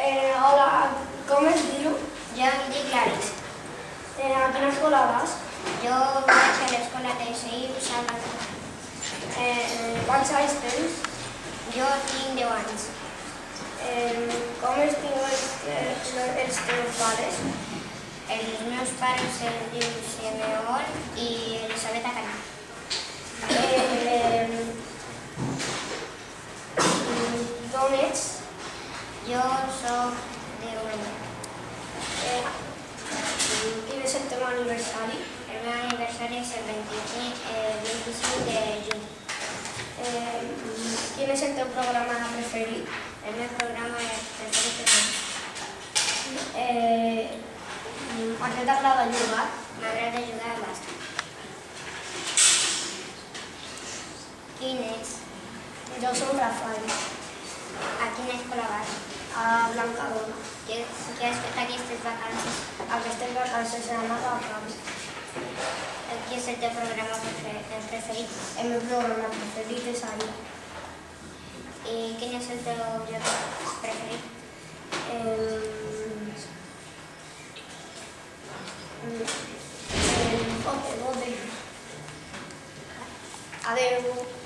Hola, com es diu? Jo em dic Laris. A quina escola vas? Jo vaig a l'escola de Seïm Salvador. Quants anys tens? Jo tinc 10 anys. Com es diuen els teus pares? Els meus pares es diuen Simeón i Elisabeta Canyà. D'on ets? Jo soc d'Orella. Quin és el teu aniversari? El meu aniversari és el 25 de juny. Quin és el teu programa preferit? El meu programa preferit és A què t'agrada jugar? m'agrada jugar al bàsquet. Quin ets? Jo soc Rafael, A quina escola vas? a Blancadona. Què has fet aquestes vacances? Aquestes vacances s'han anat al camp. Quin és el teu programa preferit? El meu programa preferit és ahir. I quin és el teu joc preferit? Bote. Adeu.